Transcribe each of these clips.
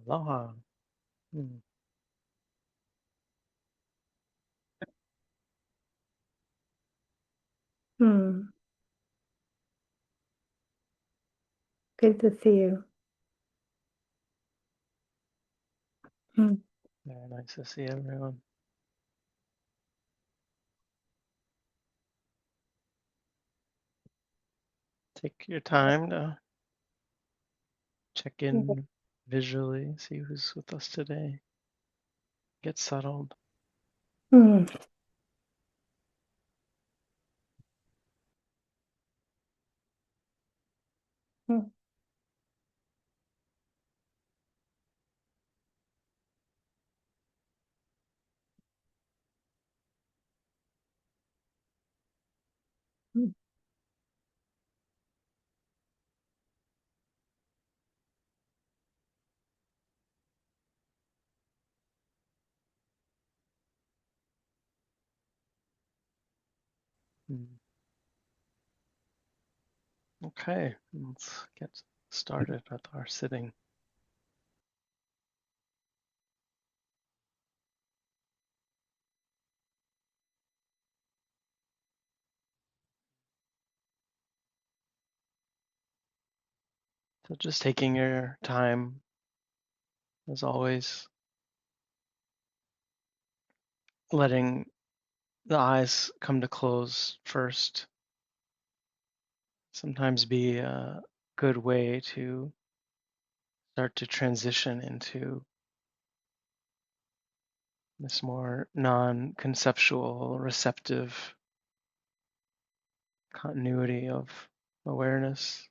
Aloha. Mm, Hmm. Good to see you. Hmm. Very nice to see everyone. Take your time to check in visually, see who's with us today. Get settled. Hmm. Hmm. Hmm. Mm. Okay, let's get started with our sitting. So just taking your time, as always, letting the eyes come to close first. Sometimes be a good way to start to transition into this more non-conceptual, receptive continuity of awareness.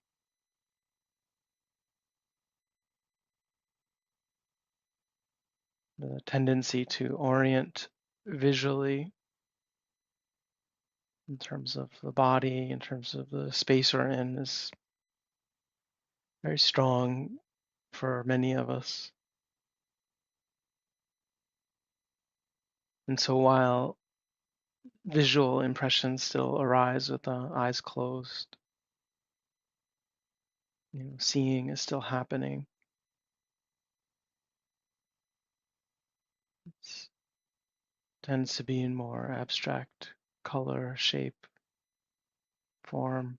The tendency to orient visually in terms of the body, in terms of the space we're in, is very strong for many of us. And so while visual impressions still arise with the eyes closed, seeing is still happening. It tends to be in more abstract color, shape, form,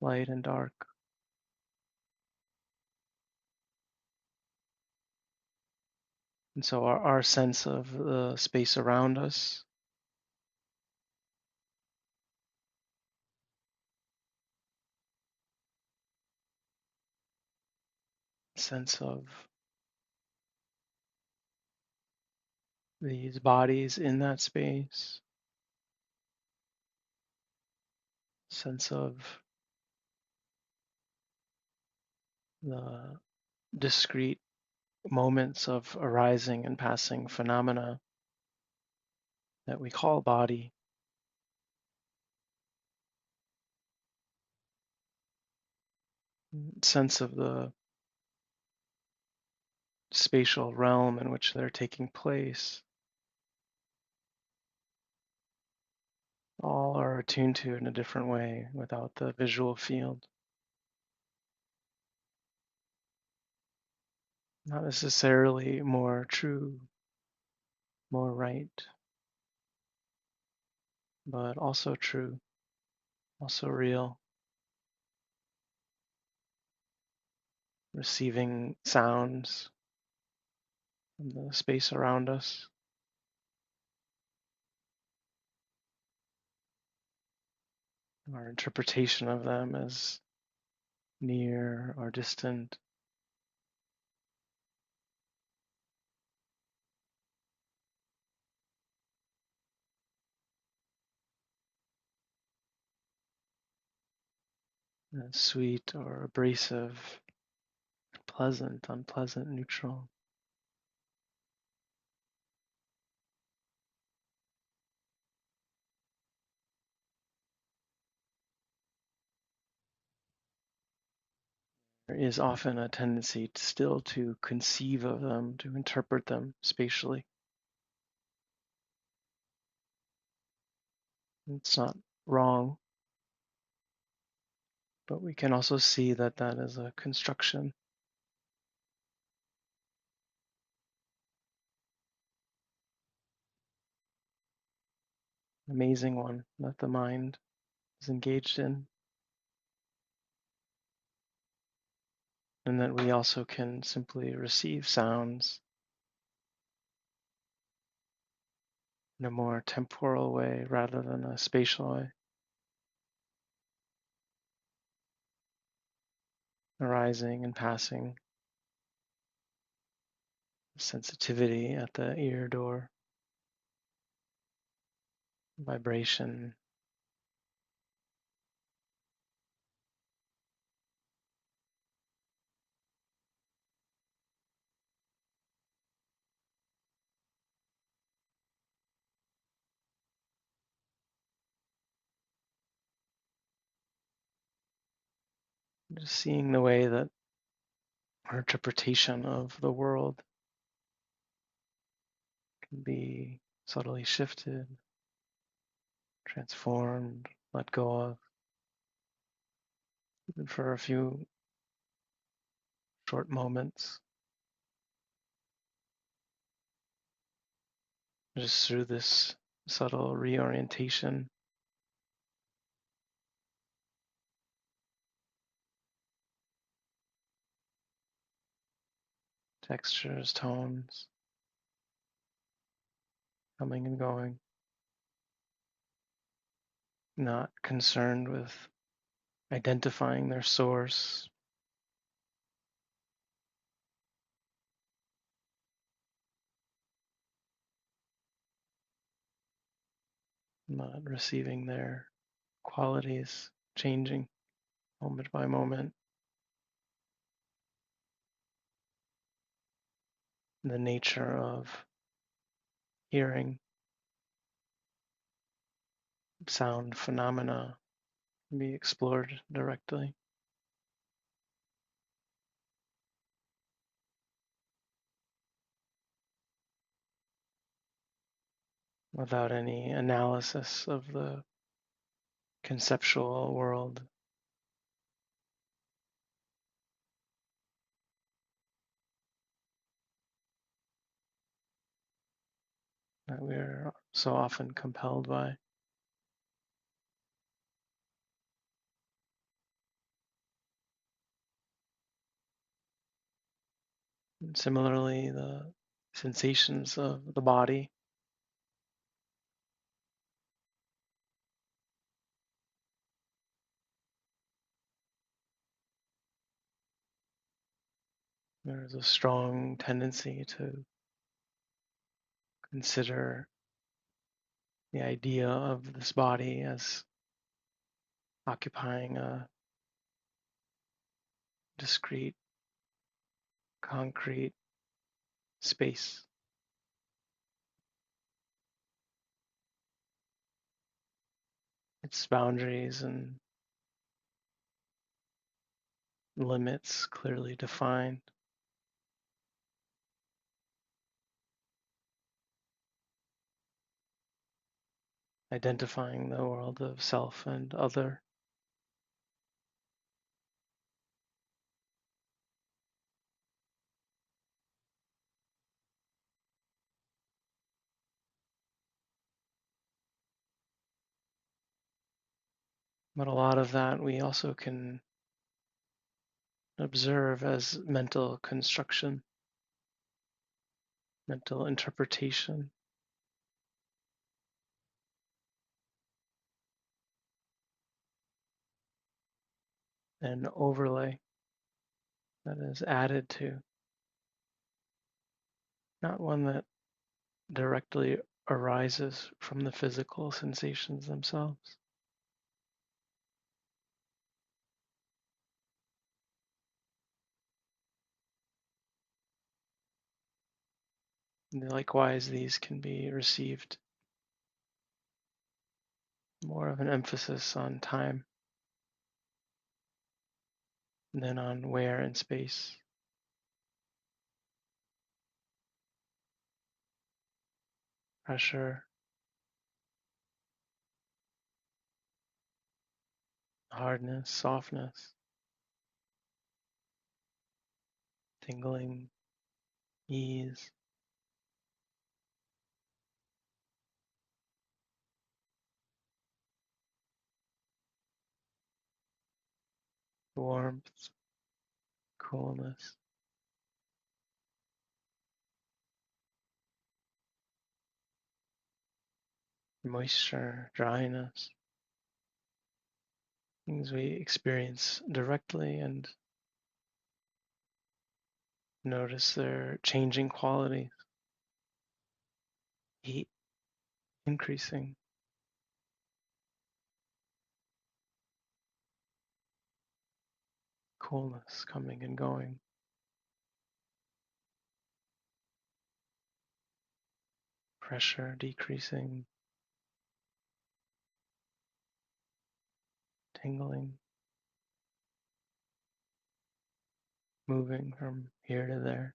light and dark. And so our sense of the space around us, sense of these bodies in that space, sense of the discrete moments of arising and passing phenomena that we call body, sense of the spatial realm in which they're taking place, all are attuned to in a different way without the visual field. Not necessarily more true, more right, but also true, also real, receiving sounds from the space around us, our interpretation of them as near or distant. Sweet or abrasive, pleasant, unpleasant, neutral. There is often a tendency still to conceive of them, to interpret them spatially. It's not wrong, but we can also see that that is a construction. amazing one that the mind is engaged in, and that we also can simply receive sounds in a more temporal way rather than a spatial way, arising and passing, sensitivity at the ear door, vibration, just seeing the way that our interpretation of the world can be subtly shifted, transformed, let go of, even for a few short moments, just through this subtle reorientation, textures, tones, coming and going, not concerned with identifying their source, not receiving their qualities, changing moment by moment, the nature of hearing, sound phenomena can be explored directly without any analysis of the conceptual world that we're so often compelled by. And similarly, the sensations of the body, there's a strong tendency to consider the idea of this body as occupying a discrete, concrete space. Its boundaries and limits clearly defined, identifying the world of self and other. But a lot of that we also can observe as mental construction, mental interpretation, and overlay that is added to, not one that directly arises from the physical sensations themselves. And likewise, these can be received more of an emphasis on time than on where in space, pressure, hardness, softness, tingling, ease. warmth, coolness, moisture, dryness, things we experience directly and notice their changing quality, heat increasing, coolness coming and going, pressure decreasing, tingling, moving from here to there.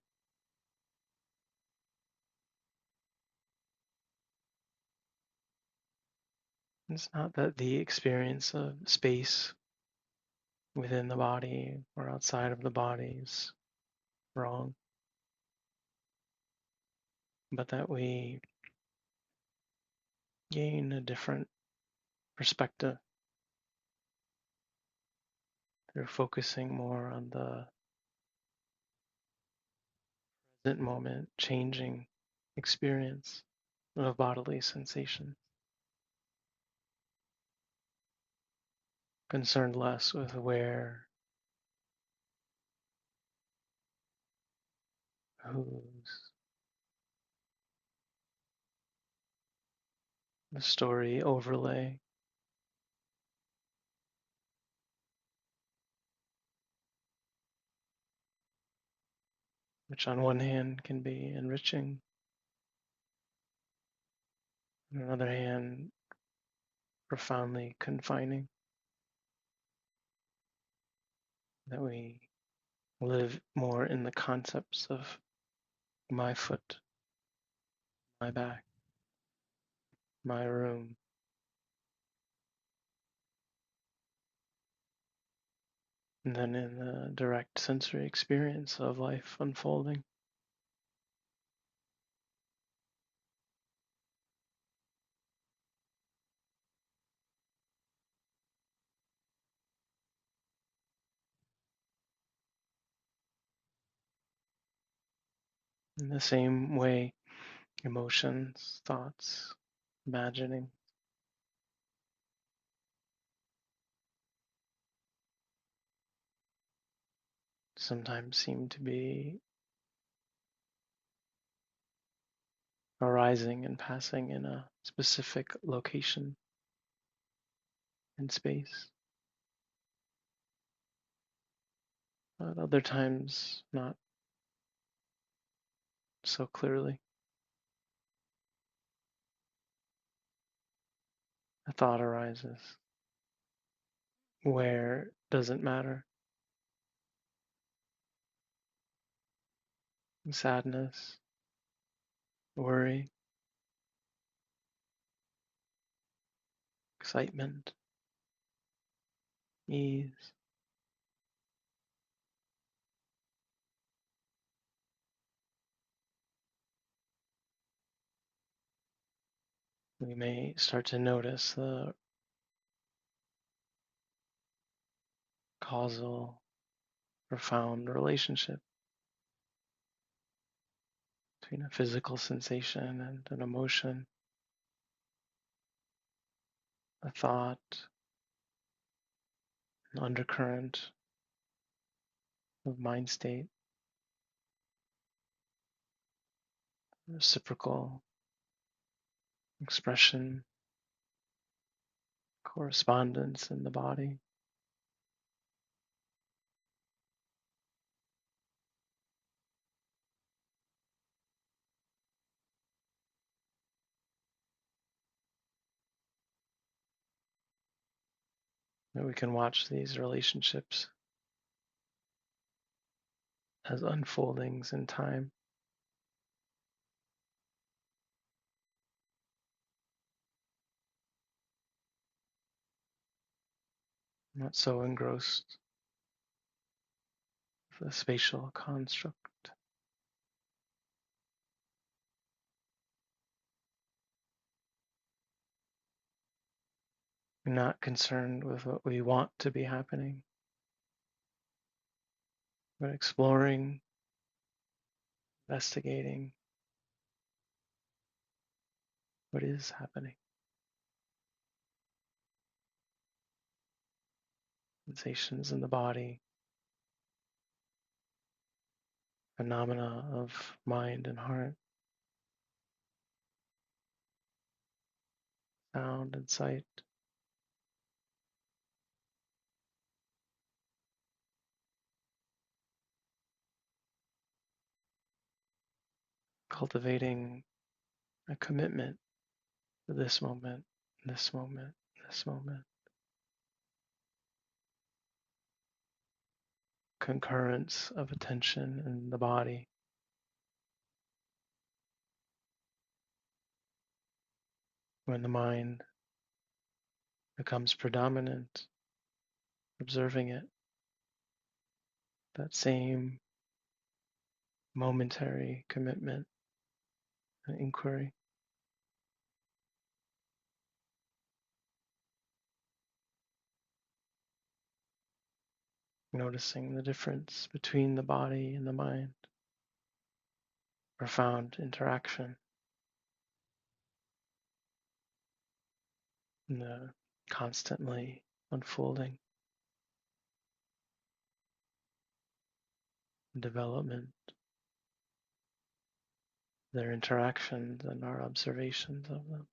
It's not that the experience of space within the body or outside of the body is wrong, but that we gain a different perspective through focusing more on the present moment, changing experience of bodily sensation, concerned less with where, whose, the story overlay, which on one hand can be enriching, on the other hand, profoundly confining, that we live more in the concepts of my foot, my back, my room, than in the direct sensory experience of life unfolding. In the same way, emotions, thoughts, imagining sometimes seem to be arising and passing in a specific location in space, but other times not so clearly. A thought arises. Where doesn't matter. Sadness, worry, excitement, ease. We may start to notice the causal, profound relationship between a physical sensation and an emotion, a thought, an undercurrent of mind state, reciprocal expression, correspondence in the body. That we can watch these relationships as unfoldings in time, not so engrossed with the spatial construct. We're not concerned with what we want to be happening, but exploring, investigating what is happening. Sensations in the body, phenomena of mind and heart, sound and sight, cultivating a commitment to this moment, this moment, this moment, concurrence of attention in the body. When the mind becomes predominant, observing it, that same momentary commitment and inquiry, noticing the difference between the body and the mind, profound interaction, and the constantly unfolding development, their interactions and our observations of them.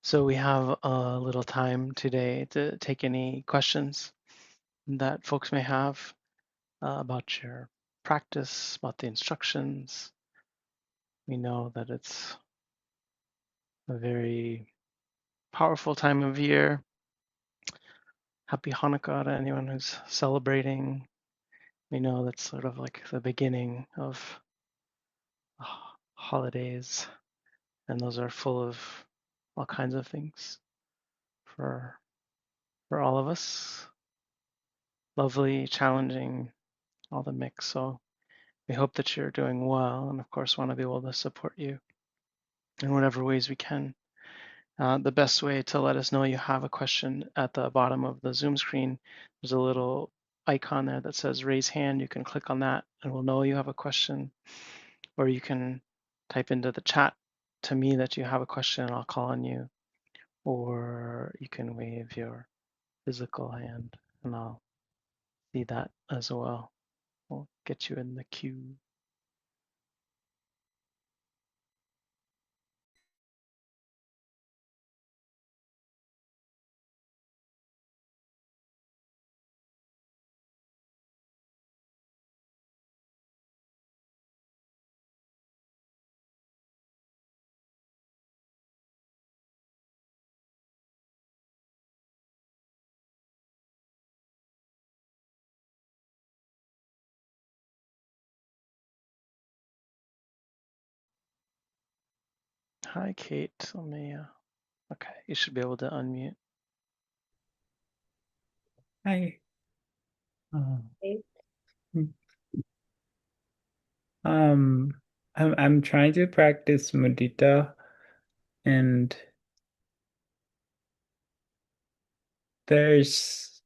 So we have a little time today to take any questions that folks may have about your practice, about the instructions. We know that it's a very powerful time of year. Happy Hanukkah to anyone who's celebrating. We know that's sort of like the beginning of holidays, and those are full of all kinds of things for all of us. Lovely, challenging, all the mix. So we hope that you're doing well, and of course want to be able to support you in whatever ways we can. The best way to let us know you have a question at the bottom of the Zoom screen, there's a little icon there that says raise hand. You can click on that and we'll know you have a question. Or you can type into the chat to me that you have a question and I'll call on you. Or you can wave your physical hand and I'll see that as well. We'll get you in the queue. Hi, Kate. Let me, okay, you should be able to unmute. Hi. Hey. Um, I'm trying to practice mudita, and there's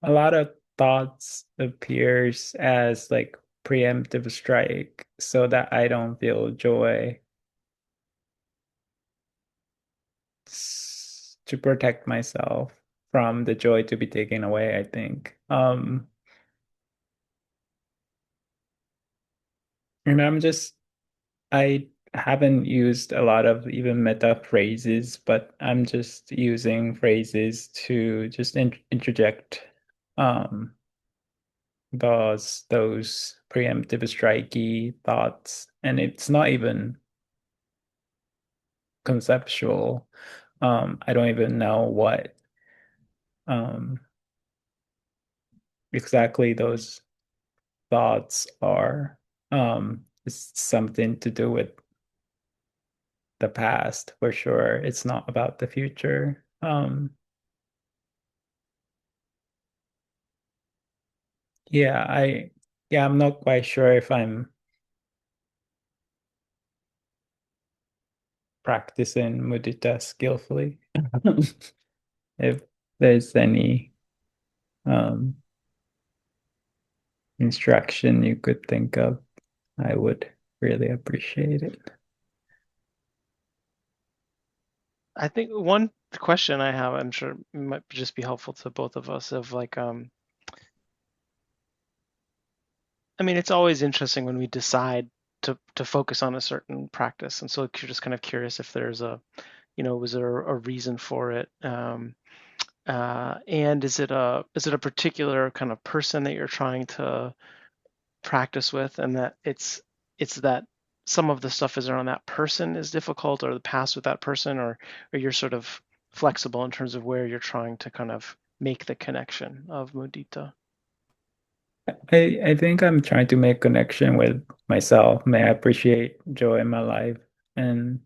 a lot of thoughts appears as like preemptive strike so that I don't feel joy to protect myself from the joy to be taken away, I think. And I haven't used a lot of even meta phrases, but I'm just using phrases to just interject um, those preemptive strikey thoughts, and it's not even conceptual. I don't even know what um, exactly those thoughts are. It's something to do with the past for sure. It's not about the future. Yeah, I'm not quite sure if I'm practicing mudita skillfully. If there's any um instruction you could think of, I would really appreciate it. I think one question I have, I'm sure might just be helpful to both of us of like, I mean, it's always interesting when we decide to focus on a certain practice. And so you're just kind of curious if there's was there a reason for it? And is it a particular kind of person that you're trying to practice with, and that it's that some of the stuff is around that person is difficult, or the past with that person, or you're sort of flexible in terms of where you're trying to kind of make the connection of mudita. I think I'm trying to make connection with myself. May I appreciate joy in my life, and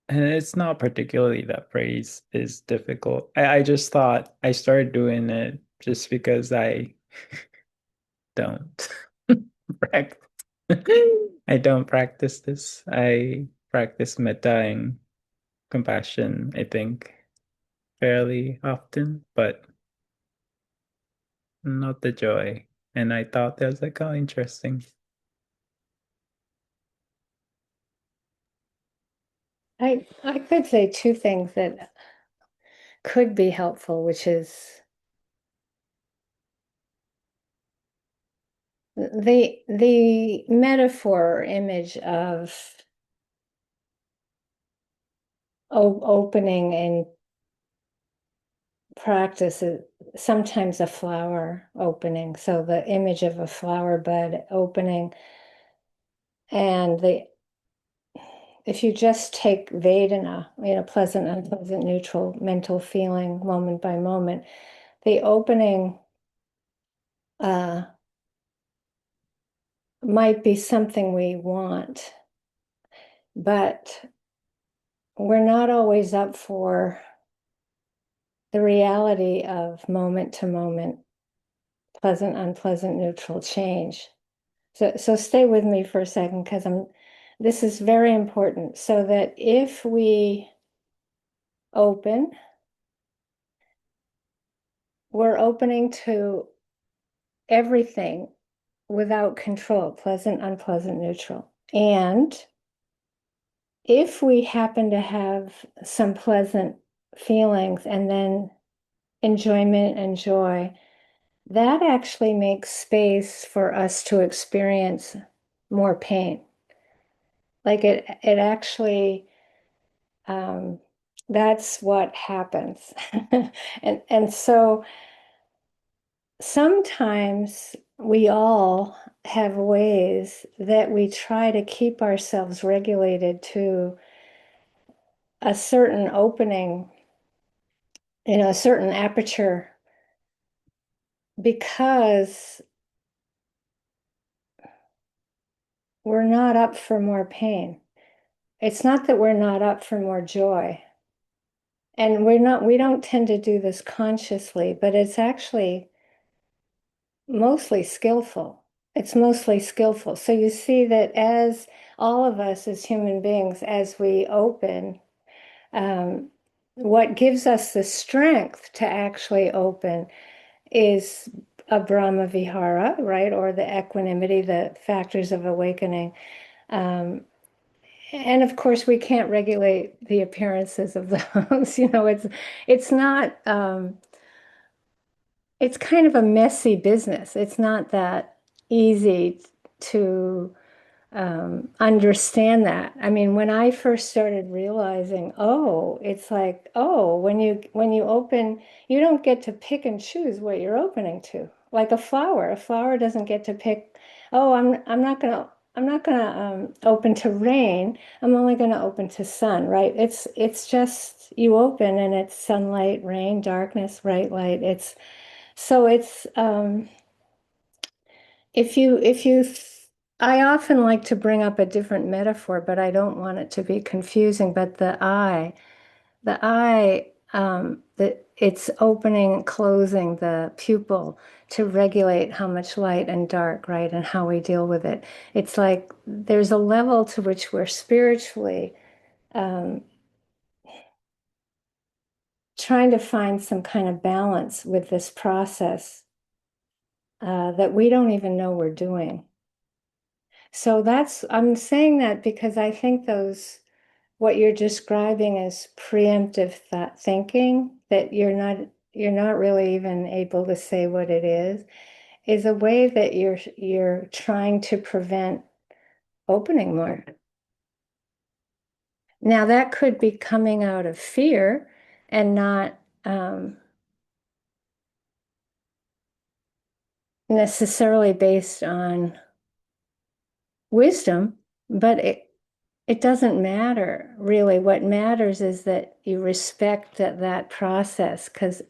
and it's not particularly that phrase is difficult. I just thought I started doing it just because I don't practice. I don't practice this. I practice metta and compassion, I think, fairly often, but not the joy. And I thought that was like, oh, interesting. I could say two things that could be helpful, which is the metaphor or image of opening in practice is sometimes a flower opening. So the image of a flower bud opening, and if you just take Vedana, pleasant, unpleasant, neutral mental feeling moment by moment, the opening might be something we want, but we're not always up for the reality of moment to moment, pleasant, unpleasant, neutral change. So stay with me for a second because this is very important. So that if we open, we're opening to everything without control, pleasant, unpleasant, neutral. And if we happen to have some pleasant feelings and then enjoyment and joy, that actually makes space for us to experience more pain. Like it actually, that's what happens. And so sometimes we all have ways that we try to keep ourselves regulated to a certain opening, a certain aperture, because we're not up for more pain. It's not that we're not up for more joy. And we don't tend to do this consciously, but it's actually mostly skillful. It's mostly skillful. So you see that as all of us as human beings, as we open, um, what gives us the strength to actually open is a Brahma Vihara, right? Or the equanimity, the factors of awakening. And of course, we can't regulate the appearances of those. It's not. It's kind of a messy business. It's not that easy to understand that. I mean, when I first started realizing, oh, it's like, oh, when you open, you don't get to pick and choose what you're opening to. Like a flower. A flower doesn't get to pick, oh, I'm not gonna open to rain. I'm only gonna open to sun, right? It's just you open and it's sunlight, rain, darkness, bright light. It's if you I often like to bring up a different metaphor, but I don't want it to be confusing. But that it's opening and closing the pupil to regulate how much light and dark, right, and how we deal with it. It's like there's a level to which we're spiritually um, trying to find some kind of balance with this process that we don't even know we're doing. So I'm saying that because I think what you're describing is preemptive thought thinking, that you're not really even able to say what it is a way that you're trying to prevent opening more. Now that could be coming out of fear and not necessarily based on wisdom, but it doesn't matter really. What matters is that you respect that process, because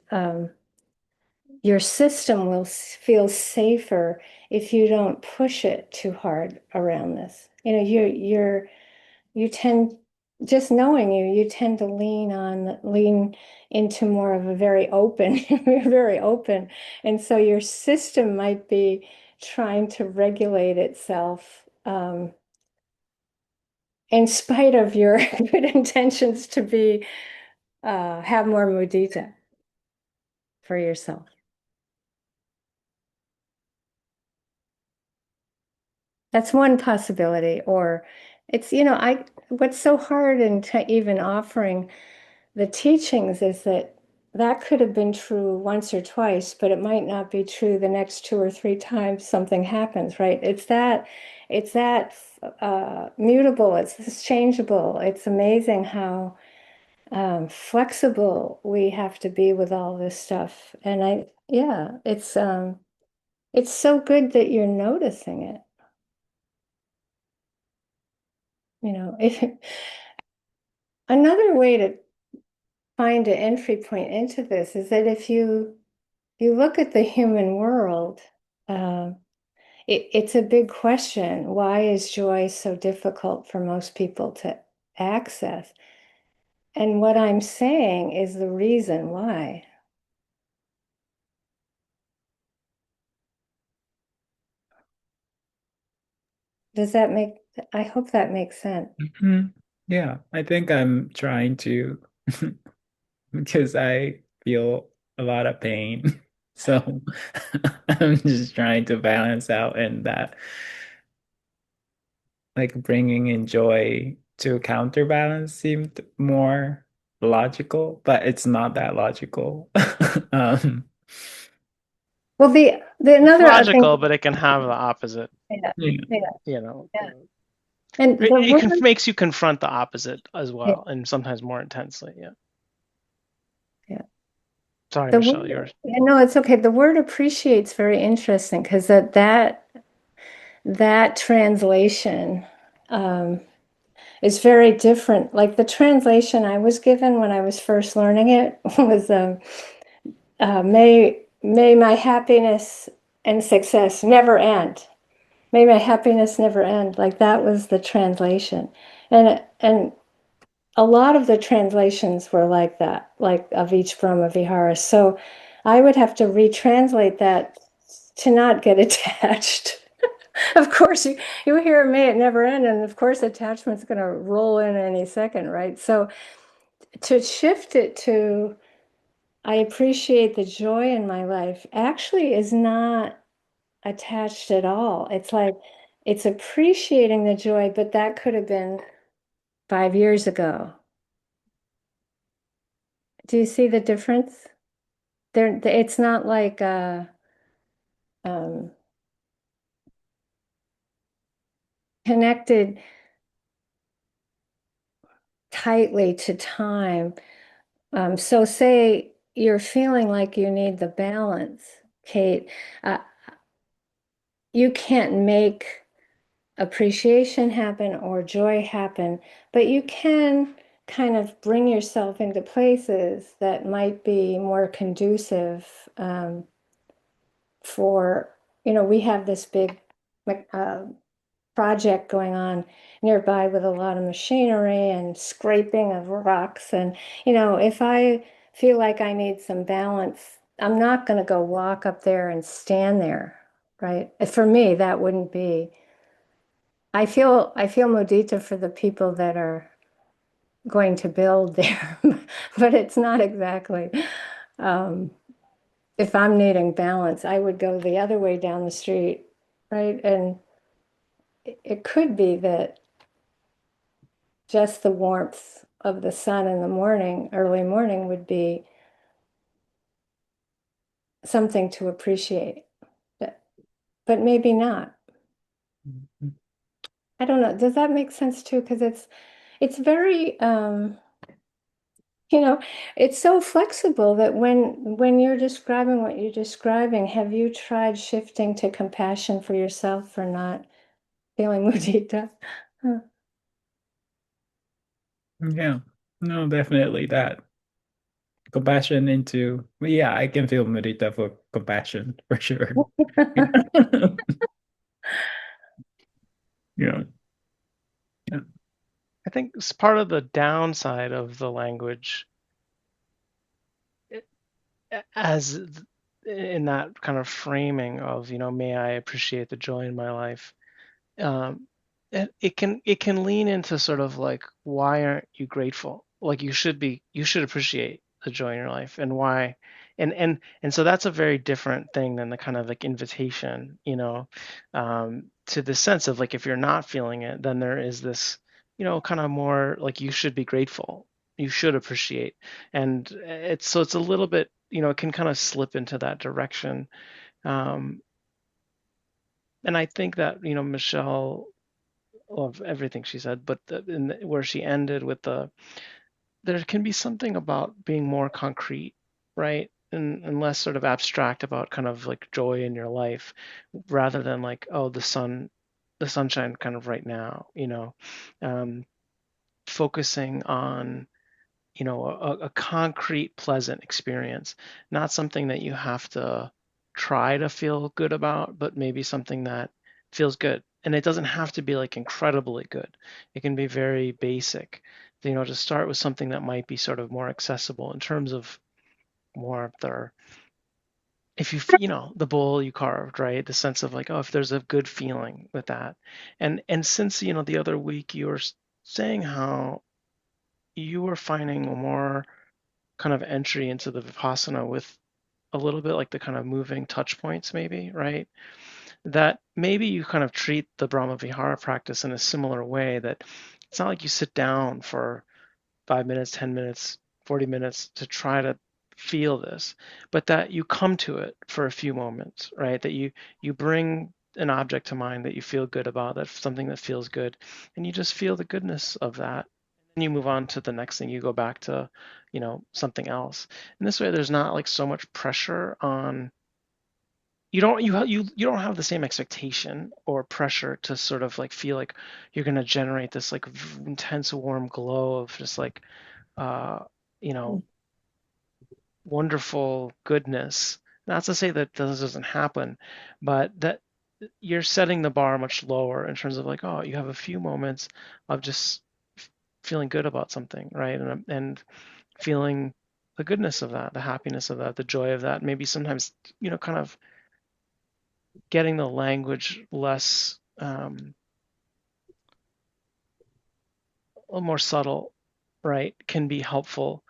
your system will feel safer if you don't push it too hard around this. You tend, just knowing you tend to lean into more of a very open, very open. And so your system might be trying to regulate itself in spite of your good intentions to have more mudita for yourself. That's one possibility. Or what's so hard in even offering the teachings is that could have been true once or twice, but it might not be true the next two or three times something happens, right? It's that mutable, it's changeable. It's amazing how flexible we have to be with all this stuff. And yeah, it's so good that you're noticing it. If another way to find an entry point into this is that if you look at the human world, uh, it's a big question. Why is joy so difficult for most people to access? And what I'm saying is the reason why. I hope that makes sense. Mhm. Yeah, I think I'm trying to because I feel a lot of pain. So I'm just trying to balance out and that like bringing in joy to counterbalance seemed more logical, but it's not that logical. Um, Well, the It's another thing, logical, but it can have the opposite, yeah, yeah. yeah, you know. yeah. And the It can word, makes you confront the opposite as yeah, well, and sometimes more intensely. Yeah. yeah. Sorry, The word, Michelle, yours. yeah, no, it's okay. The word appreciate's very interesting because that translation um, is very different. Like the translation I was given when I was first learning it was may my happiness and success never end. May my happiness never end. Like that was the translation, and a lot of the translations were like that, like of each Brahma Vihara. So I would have to retranslate that to not get attached. Of course, you hear may it never end, and of course attachment's going to roll in any second, right? So to shift it to I appreciate the joy in my life actually is not attached at all. It's like it's appreciating the joy, but that could have been 5 years ago. Do you see the difference? It's not like um, connected tightly to time. So say you're feeling like you need the balance, Kate. Uh, you can't make appreciation happen or joy happen, but you can kind of bring yourself into places that might be more conducive for, we have this big uh, project going on nearby with a lot of machinery and scraping of rocks. And, if I feel like I need some balance, I'm not going to go walk up there and stand there, right? For me, that wouldn't be. I feel mudita for the people that are going to build there, but it's not exactly. Um, if I'm needing balance, I would go the other way down the street, right? And it could be that just the warmth of the sun in the morning, early morning, would be something to appreciate, but, but maybe not. I don't know. Does that make sense too? Because it's very you know, it's so flexible that when you're describing what you're describing, have you tried shifting to compassion for yourself for not feeling mudita? Huh. Yeah. No, definitely that. Compassion into, well, yeah, I can feel mudita for compassion for sure. Yeah. Yeah. I think it's part of the downside of the language as in that kind of framing of, may I appreciate the joy in my life. um, it can lean into sort of like, why aren't you grateful? Like you should appreciate the joy in your life, and why. And so that's a very different thing than the kind of like invitation, to the sense of like, if you're not feeling it, then there is this, kind of more like, you should be grateful, you should appreciate. And it's a little bit, it can kind of slip into that direction. um, and I think that, Michelle, of everything she said, but where she ended with there can be something about being more concrete, right? And less sort of abstract about kind of like joy in your life rather than like, oh, the sunshine kind of right now, um, focusing on, a concrete, pleasant experience, not something that you have to try to feel good about, but maybe something that feels good. And it doesn't have to be like incredibly good. It can be very basic, to start with something that might be sort of more accessible in terms of warmth or if the bowl you carved, right? The sense of like, oh, if there's a good feeling with that. And since, the other week you were saying how you were finding more kind of entry into the Vipassana with a little bit like the kind of moving touch points, maybe, right? That maybe you kind of treat the Brahma Vihara practice in a similar way that it's not like you sit down for 5 minutes, 10 minutes, 40 minutes to try to feel this, but that you come to it for a few moments, right? That you bring an object to mind that you feel good about, that's something that feels good, and you just feel the goodness of that. And you move on to the next thing, you go back to, something else. And this way there's not like so much pressure on you don't have the same expectation or pressure to sort of like feel like you're going to generate this like intense warm glow of just like uh, you know, wonderful goodness. Not to say that this doesn't happen, but that you're setting the bar much lower in terms of like, oh, you have a few moments of just feeling good about something, right? And feeling the goodness of that, the happiness of that, the joy of that. Maybe sometimes, kind of getting the language less, a little more subtle, right, can be helpful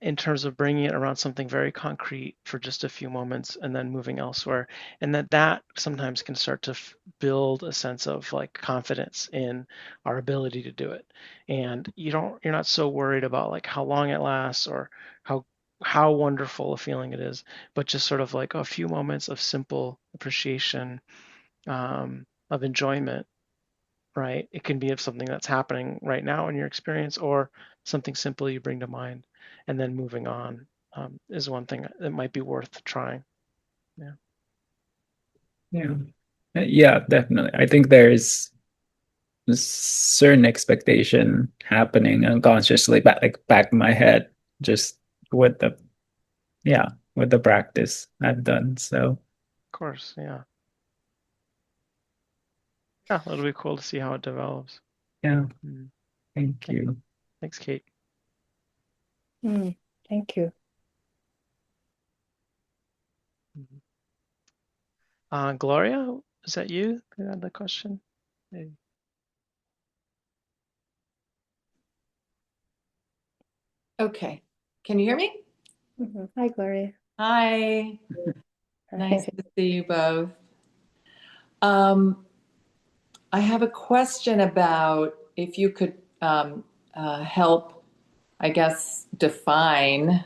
in terms of bringing it around something very concrete for just a few moments and then moving elsewhere, and that sometimes can start to build a sense of like confidence in our ability to do it, and you're not so worried about like how long it lasts or how how wonderful a feeling it is, but just sort of like a few moments of simple appreciation, of enjoyment, right? It can be of something that's happening right now in your experience or something simple you bring to mind, and then moving on, is one thing that might be worth trying. Yeah, Yeah. Yeah, definitely. I think there's a certain expectation happening unconsciously back in my head, just with the yeah, with the practice I've done. So of course. Yeah, yeah, it'll be cool to see how it develops. yeah, Mm. thank Okay, you. thanks, Kate. Thank you. Mhm. Gloria, is that you who had the question? Hey. Okay. Can you hear me? Hi, Gloria. Hi. Nice Hi. to see you both. Um, I have a question about if you could help, I guess, define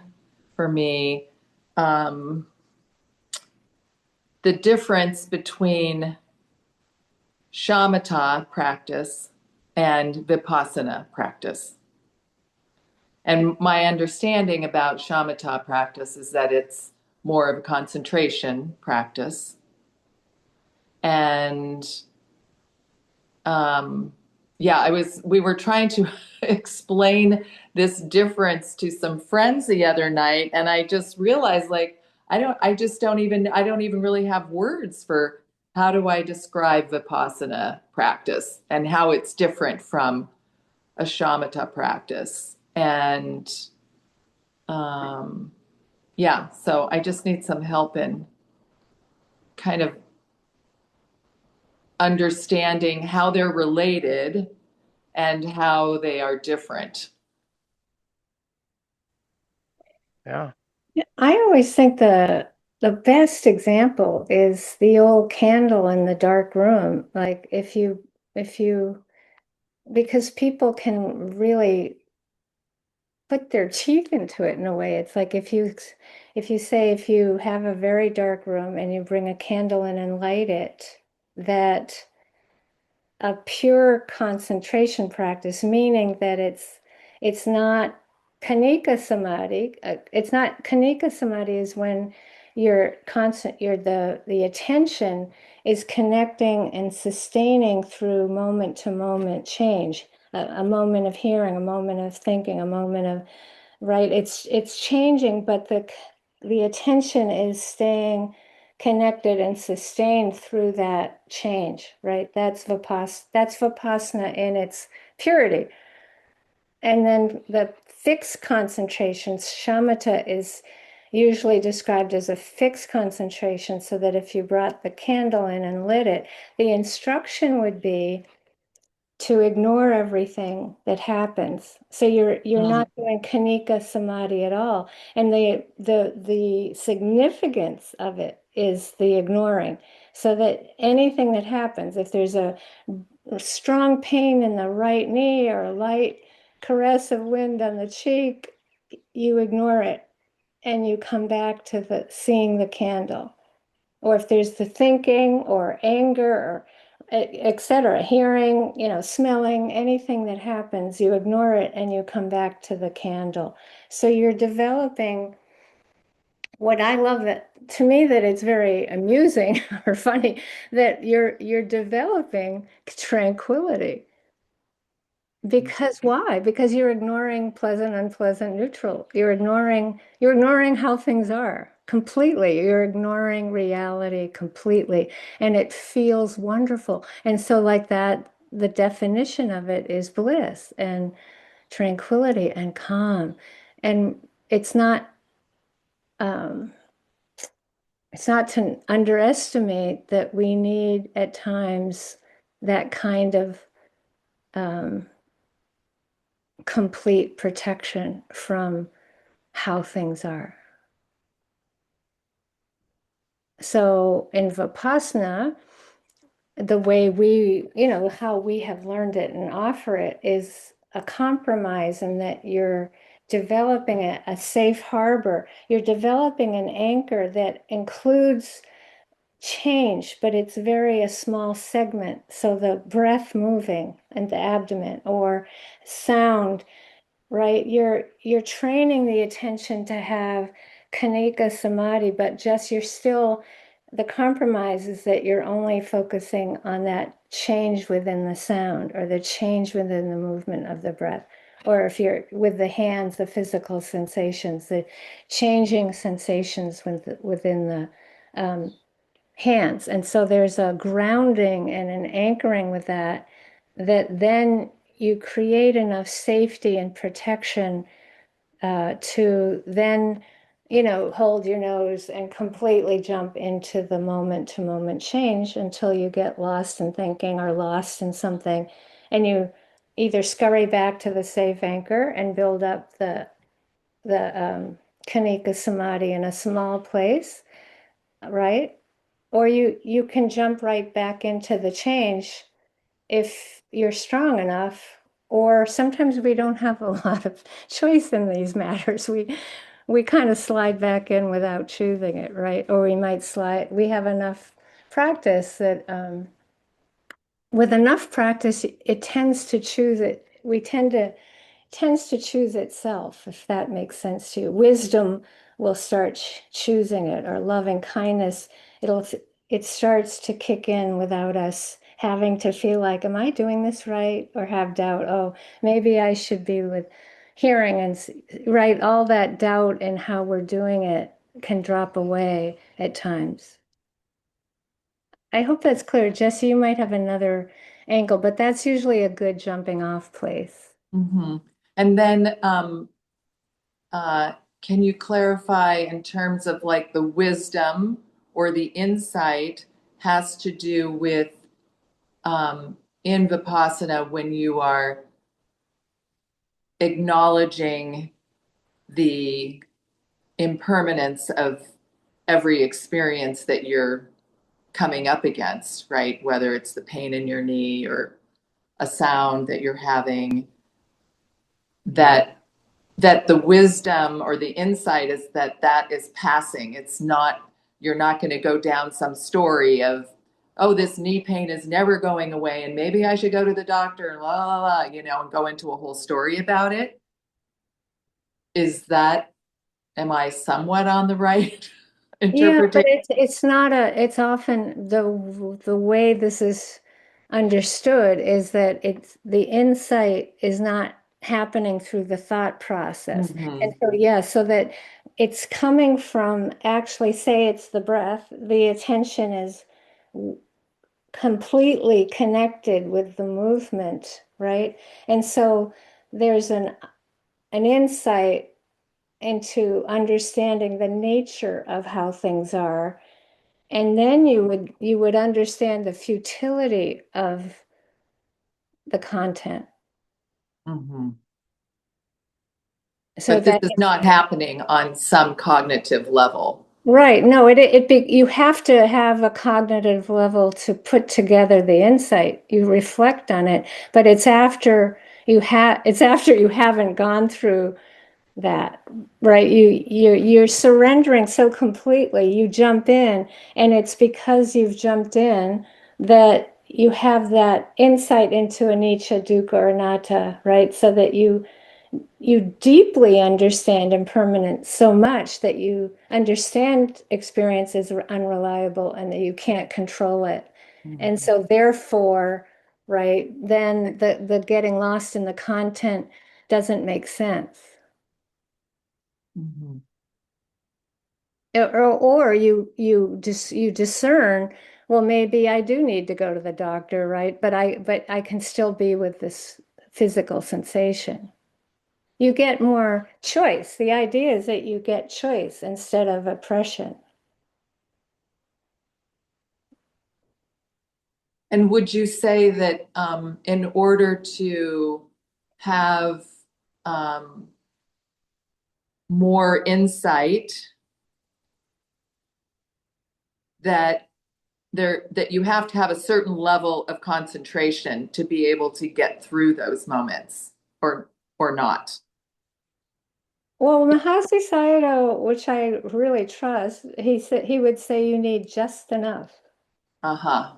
for me um, the difference between shamatha practice and vipassana practice. And my understanding about shamatha practice is that it's more of a concentration practice. And yeah, we were trying to explain this difference to some friends the other night, and I just realized like I don't even really have words for how do I describe Vipassana practice and how it's different from a shamatha practice. And um, yeah, so I just need some help in kind of understanding how they're related and how they are different. Yeah, I always think the best example is the old candle in the dark room. Like if you because people can really put their teeth into it in a way. It's like if you have a very dark room and you bring a candle in and light it, that a pure concentration practice, meaning that it's not Kanika Samadhi, it's not Kanika Samadhi is when you're constant, the attention is connecting and sustaining through moment to moment change, a moment of hearing, a moment of thinking, a moment of, right? It's changing, but the attention is staying connected and sustained through that change, right? That's Vipassana in its purity. And then the fixed concentrations, shamatha is usually described as a fixed concentration, so that if you brought the candle in and lit it, the instruction would be to ignore everything that happens. So you're not doing kanika samadhi at all. And the significance of it is the ignoring. So that anything that happens, if there's a strong pain in the right knee or a light caress of wind on the cheek, you ignore it and you come back to the seeing the candle. Or if there's the thinking or anger or etc., hearing, smelling, anything that happens, you ignore it and you come back to the candle. So you're developing what I love, that to me, that it's very amusing or funny, that you're developing tranquility. Because why? Because you're ignoring pleasant, unpleasant, neutral. You're ignoring how things are completely. You're ignoring reality completely. And it feels wonderful. And so like that, the definition of it is bliss and tranquility and calm. And um, it's not to underestimate that we need at times that kind of um, complete protection from how things are. So in Vipassana, the way how we have learned it and offer it is a compromise, in that you're developing a safe harbor. You're developing an anchor that includes change, but it's a small segment. So the breath moving in the abdomen, or sound, right? You're training the attention to have kanika samadhi, but the compromise is that you're only focusing on that change within the sound, or the change within the movement of the breath. Or if you're with the hands, the physical sensations, the changing sensations within the hands. And so there's a grounding and an anchoring with that then you create enough safety and protection to then, hold your nose and completely jump into the moment to moment change until you get lost in thinking or lost in something. And you either scurry back to the safe anchor and build up the Kanika Samadhi in a small place, right? Or you can jump right back into the change if you're strong enough. Or sometimes we don't have a lot of choice in these matters. We kind of slide back in without choosing it, right? Or we have enough practice that with enough practice, it tends to choose it. Tends to choose itself, if that makes sense to you. Wisdom will start choosing it, or loving kindness. It starts to kick in without us having to feel like, am I doing this right? Or have doubt, oh, maybe I should be with hearing, and right, all that doubt in how we're doing it can drop away at times. I hope that's clear. Jesse, you might have another angle, but that's usually a good jumping off place. Mm-hmm. And then can you clarify in terms of like the wisdom or the insight has to do with in Vipassana, when you are acknowledging the impermanence of every experience that you're coming up against, right? Whether it's the pain in your knee or a sound that you're having, that the wisdom or the insight is that is passing. It's not, you're not going to go down some story of, oh, this knee pain is never going away and maybe I should go to the doctor and la la la, and go into a whole story about it. am I somewhat on the right Yeah, but interpretation? it's not it's often the way this is understood is that it's the insight is not happening through the thought process. And Mhm. so yeah, so that it's coming from actually say it's the breath, the attention is completely connected with the movement, right? And so there's an insight into understanding the nature of how things are, and then you would understand the futility of the content. Mhm. So But this that is not happening on some cognitive level. right, no, you have to have a cognitive level to put together the insight. You reflect on it, but it's after you haven't gone through that, right? You're surrendering so completely. You jump in, and it's because you've jumped in that you have that insight into anicca, dukkha, or anatta, right? So that you deeply understand impermanence so much that you understand experience is unreliable and that you can't control it. And Mhm. so therefore, right, then the getting lost in the content doesn't make sense. Mhm. Or you discern, well, maybe I do need to go to the doctor, right? But I can still be with this physical sensation. You get more choice. The idea is that you get choice instead of oppression. And would you say that in order to have um, more insight, that that you have to have a certain level of concentration to be able to get through those moments, or not? Well, Mahasi Sayadaw, which I really trust, he would say you need just enough. Uh-huh.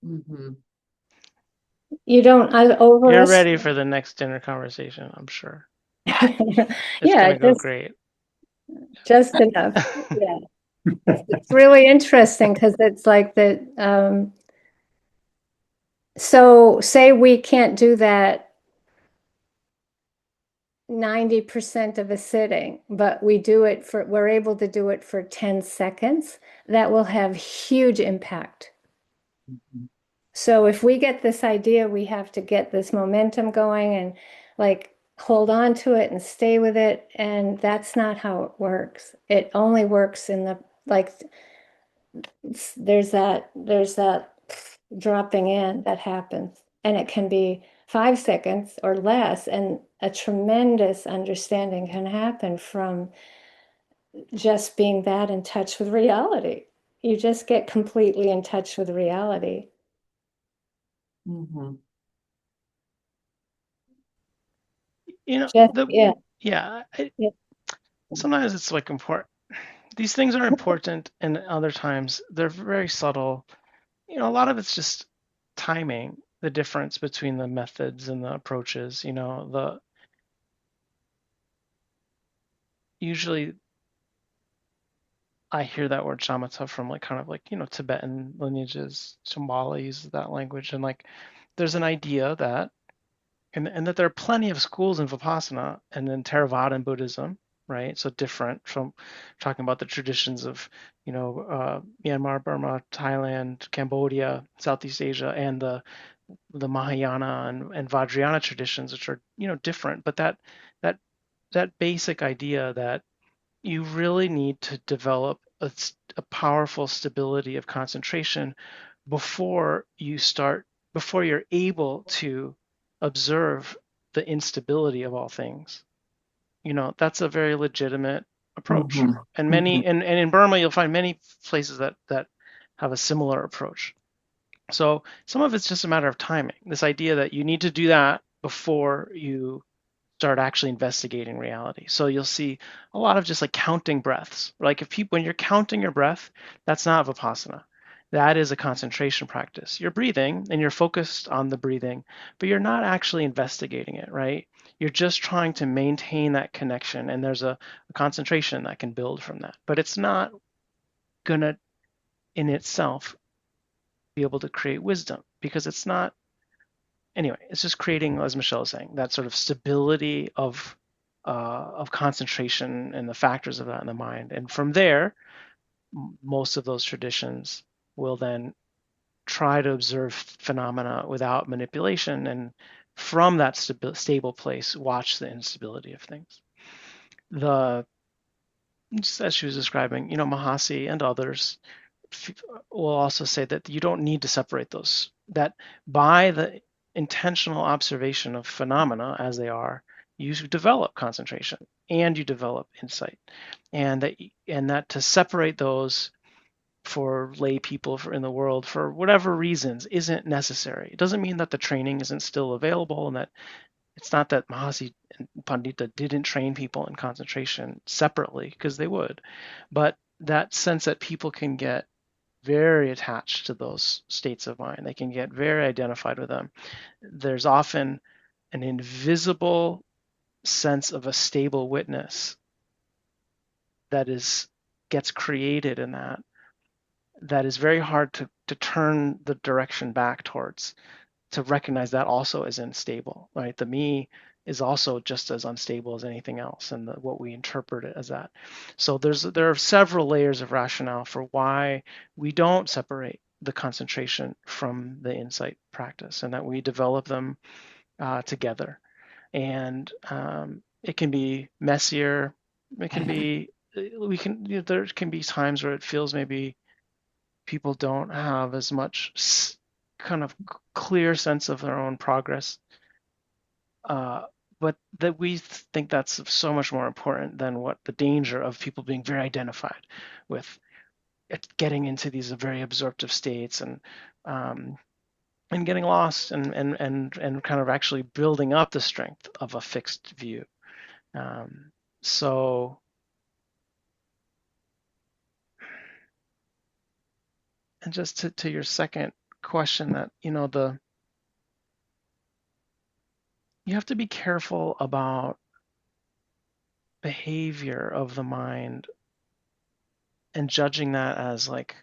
Mm-hmm. You don't You're ready overestimate. for the next dinner conversation, I'm sure. It's Yeah, gonna go great. just enough. Yeah. It's really interesting because it's like that. So say we can't do that 90% of a sitting, but we're able to do it for 10 seconds. That will have huge impact. So if we get this idea, we have to get this momentum going and like hold on to it and stay with it. And that's not how it works. It only works in the like there's that dropping in that happens, and it can be 5 seconds or less, and a tremendous understanding can happen from just being that in touch with reality. You just get completely in touch with reality. Mm-hmm. You know, Just yeah, yeah, yeah. sometimes it's like important. These things are important, and other times they're very subtle. A lot of it's just timing, the difference between the methods and the approaches. The usually I hear that word shamatha from like kind of like, Tibetan lineages. Shambhala uses that language. And like there's an idea that and that there are plenty of schools in Vipassana and in Theravada Buddhism, right? So different from talking about the traditions of, Myanmar, Burma, Thailand, Cambodia, Southeast Asia, and the Mahayana and Vajrayana traditions, which are, different. But that that basic idea that you really need to develop a powerful stability of concentration before before you're able to observe the instability of all things. That's a very legitimate approach. Mm-hmm. And Mm-hmm. and in Burma, you'll find many places that have a similar approach. So some of it's just a matter of timing. This idea that you need to do that before you start actually investigating reality. So you'll see a lot of just like counting breaths. Like if people, when you're counting your breath, that's not Vipassana. that is a concentration practice. You're breathing and you're focused on the breathing, but you're not actually investigating it, right? You're just trying to maintain that connection, and there's a concentration that can build from that. But it's not going to, in itself, be able to create wisdom because it's not, anyway, it's just creating, as Michelle was saying, that sort of stability of concentration and the factors of that in the mind. And from there, most of those traditions will then try to observe phenomena without manipulation, and from that stable place, watch the instability of things. The Just as she was describing, Mahasi and others will also say that you don't need to separate those. That by the intentional observation of phenomena as they are, you develop concentration and you develop insight, and that to separate those for lay people in the world for whatever reasons isn't necessary. It doesn't mean that the training isn't still available, and that it's not that Mahasi and Pandita didn't train people in concentration separately, because they would, but that sense that people can get very attached to those states of mind. They can get very identified with them. There's often an invisible sense of a stable witness that gets created in that is very hard to turn the direction back towards, to recognize that also as unstable, right? The me is also just as unstable as anything else, and what we interpret it as that. So there are several layers of rationale for why we don't separate the concentration from the insight practice, and that we develop them together. And it can be messier. It can be there can be times where it feels maybe people don't have as much kind of clear sense of their own progress, uh, but that we think that's so much more important than what the danger of people being very identified with it, getting into these very absorptive states, um, and getting lost, and kind of actually building up the strength of a fixed view. So and just to your second question, that you have to be careful about behavior of the mind and judging that as like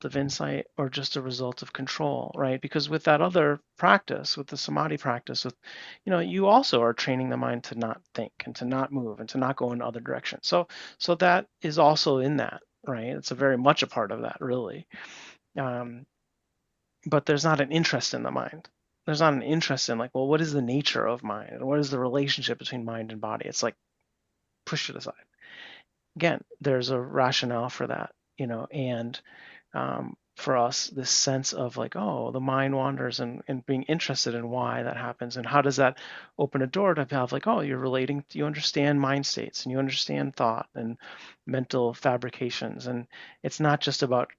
of insight or just a result of control, right? Because with that other practice, with the samadhi practice, you also are training the mind to not think and to not move and to not go in other directions. So that is also in that, right? It's a very much a part of that, really. But there's not an interest in the mind. There's not an interest in like, well, what is the nature of mind and what is the relationship between mind and body? It's like push it aside. Again, there's a rationale for that, and for us, this sense of like, oh, the mind wanders, and being interested in why that happens, and how does that open a door to have like, oh, you understand mind states, and you understand thought and mental fabrications, and it's not just about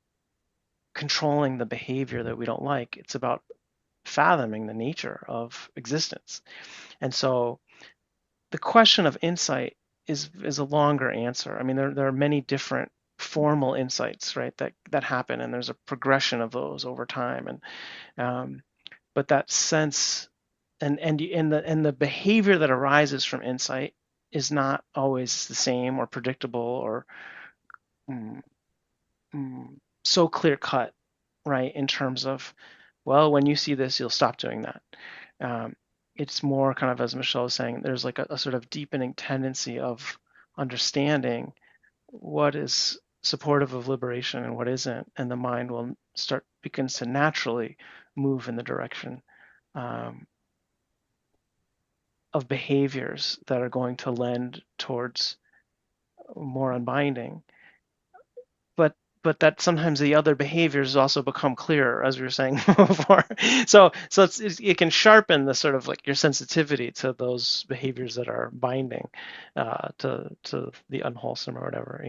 controlling the behavior that we don't like, it's about fathoming the nature of existence. And so the question of insight is a longer answer. I mean, there are many different formal insights, right, that happen, and there's a progression of those over time, but that sense and the behavior that arises from insight is not always the same or predictable or mm, so clear cut, right, in terms of, well, when you see this, you'll stop doing that. It's more kind of, as Michelle was saying, there's like a sort of deepening tendency of understanding what is supportive of liberation and what isn't, and the mind begins to naturally move in the direction of behaviors that are going to lend towards more unbinding. But that sometimes the other behaviors also become clearer, as we were saying before. So it can sharpen the sort of like your sensitivity to those behaviors that are binding, to the unwholesome or whatever.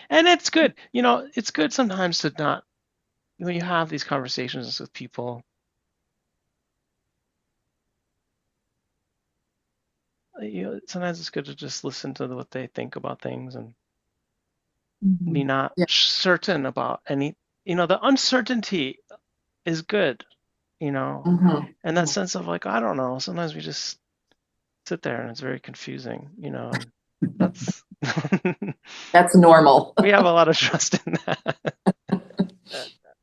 And it's good. It's good sometimes to not, when you have these conversations with people, sometimes it's good to just listen to what they think about things and be Mhm. not Yeah. certain about any, the uncertainty is good, Mhm. and that sense of like, I don't know, sometimes we just sit there and it's very confusing, and that's That's normal. we have a lot of trust in that.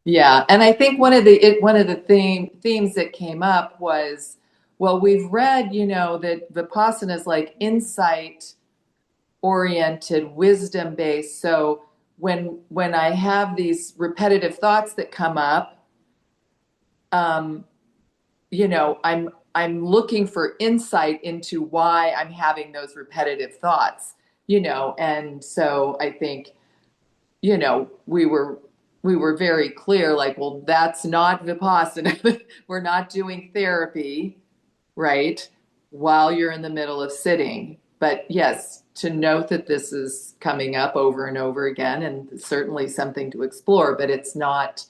Yeah, and I think one of the themes that came up was, well, we've read, that Vipassana is like insight oriented, wisdom based. So when I have these repetitive thoughts that come up, um, I'm looking for insight into why I'm having those repetitive thoughts, and so I think, we were very clear, like, well, that's not Vipassana. We're not doing therapy, right? While you're in the middle of sitting. But yes, to note that this is coming up over and over again, and certainly something to explore, but it's not,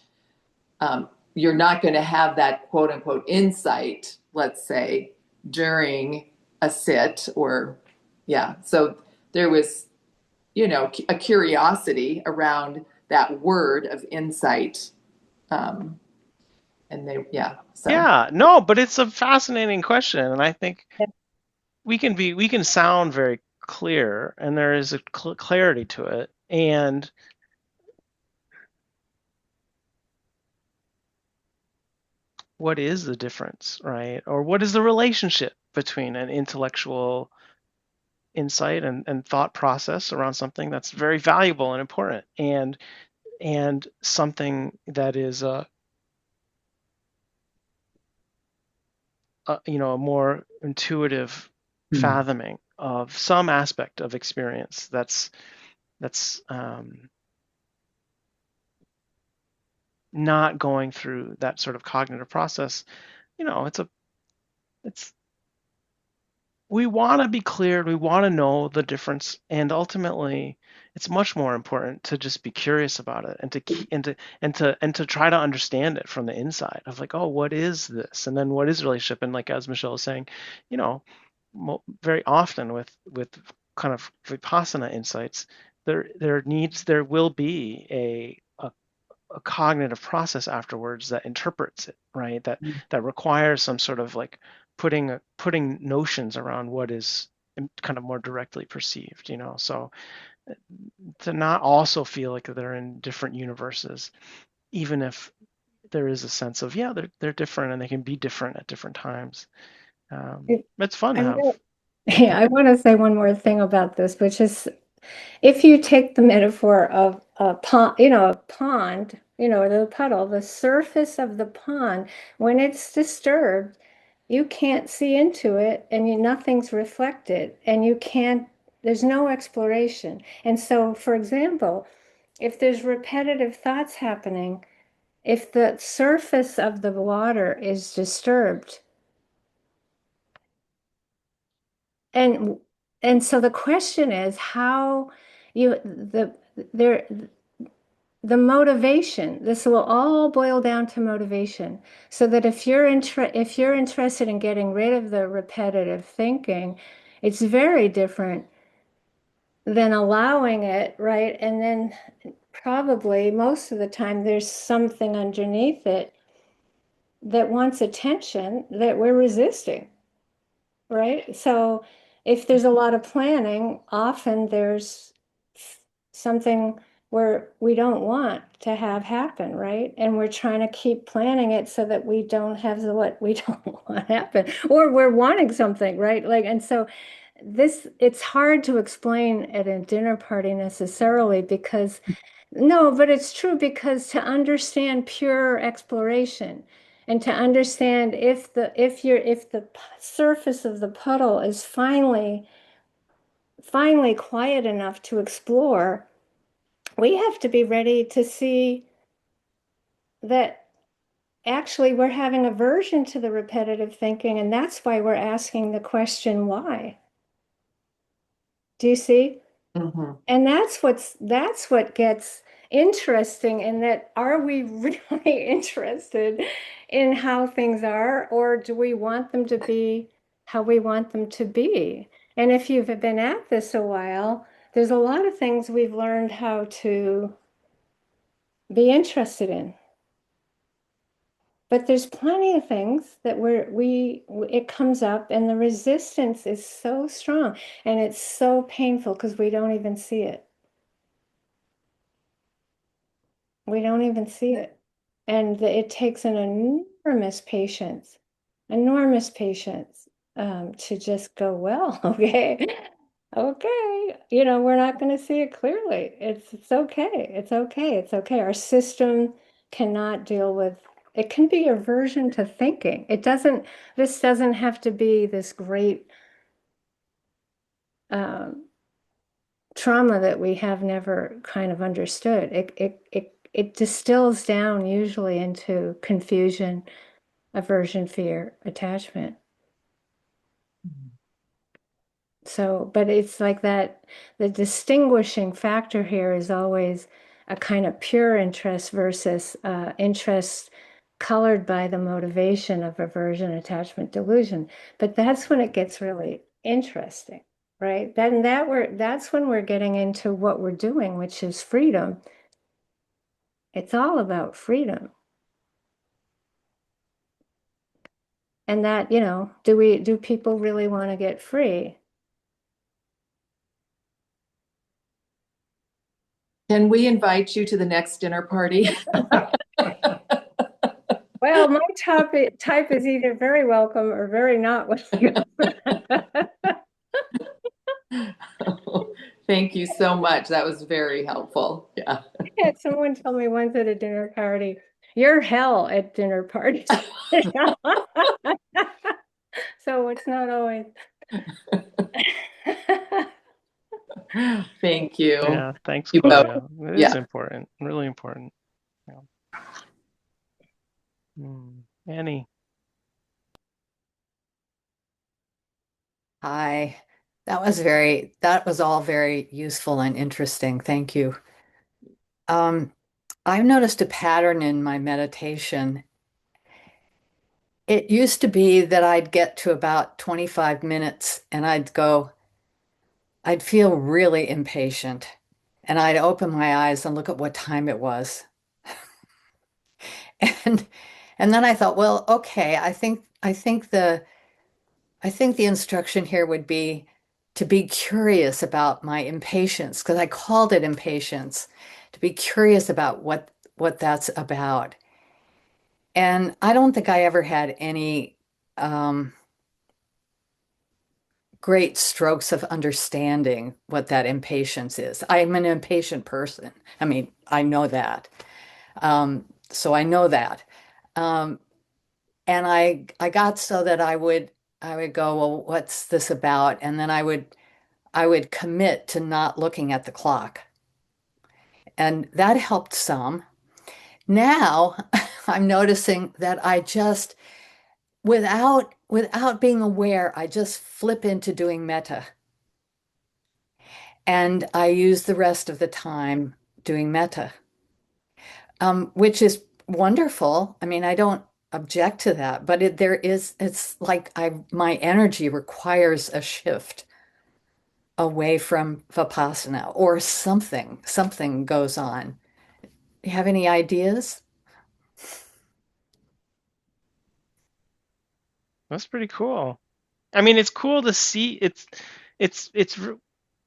you're not going to have that quote unquote insight, let's say, during a sit or, yeah. So there was, a curiosity around that word of insight. Um, and yeah, so. Yeah, no, but it's a fascinating question, and I think we can sound very clear, and there is a clarity to it, and what is the difference, right? Or what is the relationship between an intellectual insight and thought process around something that's very valuable and important, and something that is a more intuitive Hmm. fathoming of some aspect of experience that's not going through that sort of cognitive process. It's we want to be cleared, we want to know the difference, and ultimately it's much more important to just be curious about it and to try to understand it from the inside of like, oh, what is this, and then what is relationship. And like, as Michelle was saying, you know very often with kind of Vipassana insights, there will be a cognitive process afterwards that interprets it, right? That requires some sort of like putting notions around what is kind of more directly perceived, So to not also feel like they're in different universes, even if there is a sense of, yeah, they're different and they can be different at different times. It's fun to I'm have. gonna, yeah, I want to say one more thing about this, which is if you take the metaphor of a pond, the puddle, the surface of the pond, when it's disturbed, you can't see into it and nothing's reflected and there's no exploration. And so, for example, if there's repetitive thoughts happening, if the surface of the water is disturbed, and and so the question is how you there the motivation, this will all boil down to motivation, so that if you're interested in getting rid of the repetitive thinking, it's very different than allowing it, right? And then probably most of the time there's something underneath it that wants attention that we're resisting, right? So if there's a lot of planning, often there's something where we don't want to have happen, right? And we're trying to keep planning it so that we don't have what we don't want to happen, or we're wanting something, right? Like, and so it's hard to explain at a dinner party necessarily because no, but it's true because to understand pure exploration and to understand if the surface of the puddle is finally quiet enough to explore, we have to be ready to see that actually we're having aversion to the repetitive thinking, and that's why we're asking the question why. Do you see? Mhm. And that's what gets interesting in that are we really interested in how things are, or do we want them to be how we want them to be. And if you've been at this a while, there's a lot of things we've learned how to be interested in. But there's plenty of things that it comes up and the resistance is so strong and it's so painful because we don't even see it. We don't even see it. And it takes an enormous patience to just go, well, okay, okay, we're not going to see it clearly. It's okay. It's okay. It's okay. Our system cannot deal with it. Can be aversion to thinking. This doesn't have to be this great um, trauma that we have never kind of understood. It distills down usually into confusion, aversion, fear, attachment. So, but it's like that, the distinguishing factor here is always a kind of pure interest versus interest colored by the motivation of aversion, attachment, delusion. But that's when it gets really interesting, right? That's when we're getting into what we're doing, which is freedom. It's all about freedom. And that, do people really want to get free? Can we invite you to the next dinner party? Well, my type is either very welcome or very not welcome. Thank you so much. That was very helpful. Yeah. I had someone tell me once at a dinner party, "You're hell at dinner parties." So it's not always. Thank you. Yeah, thanks, You both. Claudia. It is Yeah. important, really important. Yeah. Annie. Hi. That was all very useful and interesting. Thank you. I've noticed a pattern in my meditation. It used to be that I'd get to about 25 minutes and I'd feel really impatient. And I'd open my eyes and look at what time it was. And and then I thought, well, okay, I think the instruction here would be to be curious about my impatience, because I called it impatience, to be curious about what that's about. And I don't think I ever had any um, great strokes of understanding what that impatience is. I'm an impatient person. I mean, I know that. So I know that. Um, and I got so that I would go, well, what's this about? And then I would commit to not looking at the clock. And that helped some. Now I'm noticing that I just, without being aware, I just flip into doing metta. And I use the rest of the time doing metta, which is wonderful. I mean, I don't object to that, but it's like my energy requires a shift away from Vipassana or something goes on. You have any ideas? That's pretty cool. I mean, it's cool to see. It's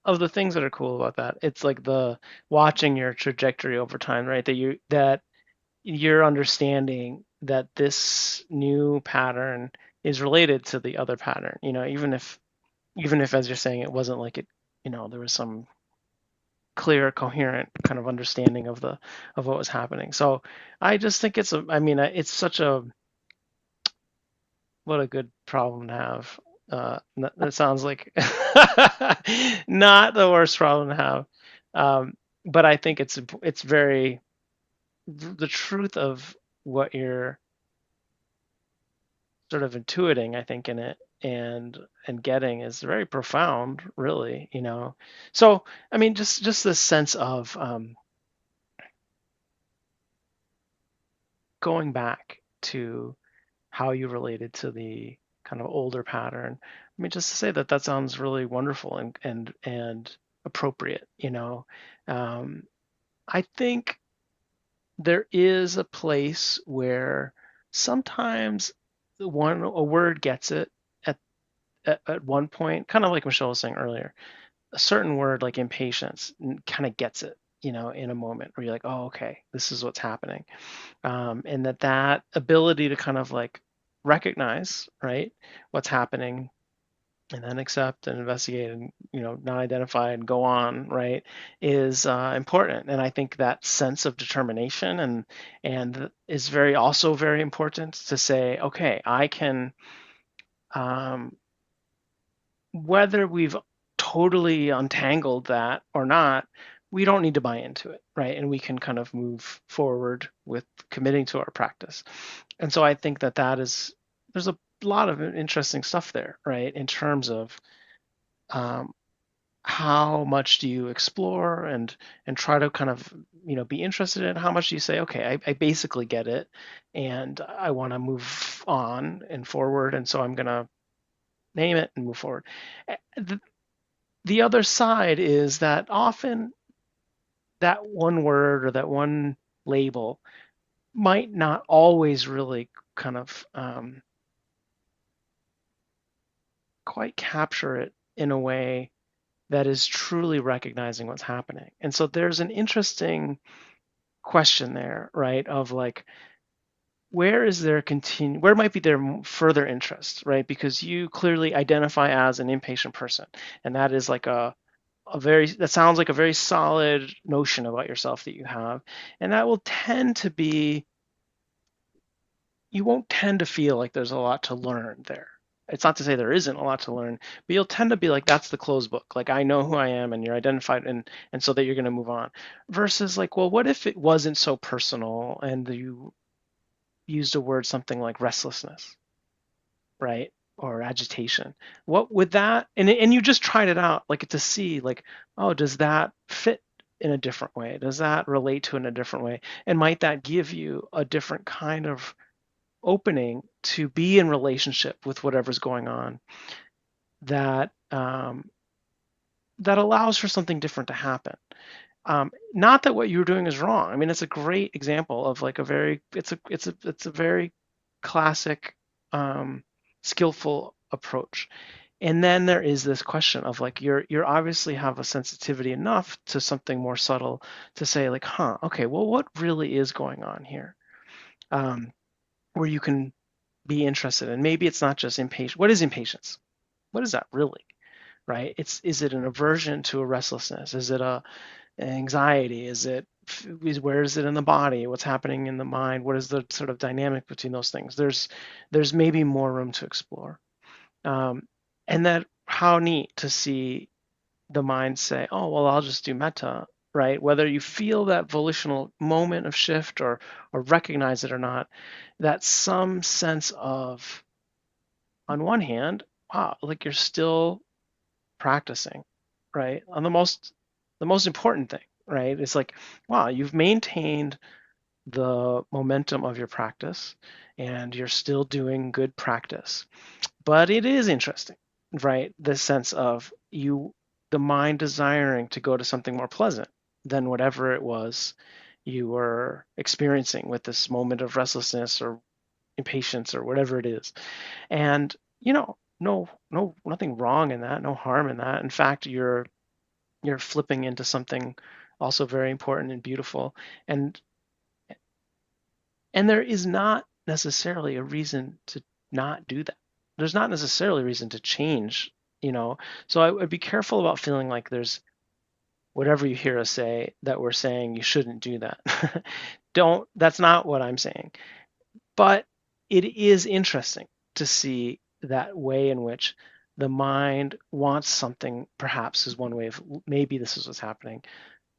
of the things that are cool about that. It's like the watching your trajectory over time, right? That you're understanding that this new pattern is related to the other pattern. Even if as you're saying, it wasn't like it. There was some clear, coherent kind of understanding of what was happening. So I just think I mean, it's such a what a good problem to have. That sounds like not the worst problem to have. But I think it's very the truth of what you're sort of intuiting, I think, in it and getting is very profound, really. So I mean, just this sense of going back to how you related to the kind of older pattern. I mean, just to say that that sounds really wonderful and appropriate, you know. I think there is a place where sometimes a word gets it at, at one point, kind of like Michelle was saying earlier. A certain word like impatience kind of gets it, you know, in a moment where you're like, oh, okay, this is what's happening. And that ability to kind of like recognize, right, what's happening, and then accept and investigate and, you know, not identify and go on, right, is important. And I think that sense of determination and is very also very important to say, okay, I can, um, whether we've totally untangled that or not, we don't need to buy into it, right? And we can kind of move forward with committing to our practice. And so I think that there's a lot of interesting stuff there, right? In terms of um, how much do you explore and try to kind of, you know, be interested in, how much do you say, okay, I basically get it and I want to move on and forward, and so I'm going to name it and move forward. The other side is that often that one word or that one label might not always really kind of quite capture it in a way that is truly recognizing what's happening. And so there's an interesting question there, right? Of like, where might be their further interest, right? Because you clearly identify as an impatient person, and that is like that sounds like a very solid notion about yourself that you have, and that will tend to be, you won't tend to feel like there's a lot to learn there. It's not to say there isn't a lot to learn, but you'll tend to be like, that's the closed book. Like, I know who I am and you're identified, and so that you're going to move on. Versus like, well, what if it wasn't so personal and you used a word, something like restlessness, right? Or agitation. What would that, and you just tried it out, like to see, like, oh, does that fit in a different way? Does that relate to in a different way? And might that give you a different kind of opening to be in relationship with whatever's going on that that allows for something different to happen. Not that what you're doing is wrong. I mean, it's a great example of like it's a very classic, skillful approach. And then there is this question of like, you're obviously have a sensitivity enough to something more subtle to say like, huh, okay, well, what really is going on here? Where you can be interested in. Maybe it's not just impatience. What is impatience? What is that really? Right? Is it an aversion to a restlessness? Is it an anxiety? Where is it in the body? What's happening in the mind? What is the sort of dynamic between those things? There's maybe more room to explore. And that, how neat to see the mind say, oh, well, I'll just do metta, right? Whether you feel that volitional moment of shift or recognize it or not, that's some sense of, on one hand, wow, like you're still practicing, right? On the most important thing, right? It's like, wow, you've maintained the momentum of your practice and you're still doing good practice. But it is interesting, right? This sense of the mind desiring to go to something more pleasant than whatever it was you were experiencing with this moment of restlessness or impatience or whatever it is. And, you know, nothing wrong in that, no harm in that. In fact, you're flipping into something also very important and beautiful. And there is not necessarily a reason to not do that. There's not necessarily a reason to change, you know. So I would be careful about feeling like there's whatever you hear us say that we're saying you shouldn't do that. That's not what I'm saying. But it is interesting to see that way in which the mind wants something, perhaps is one way of, maybe this is what's happening,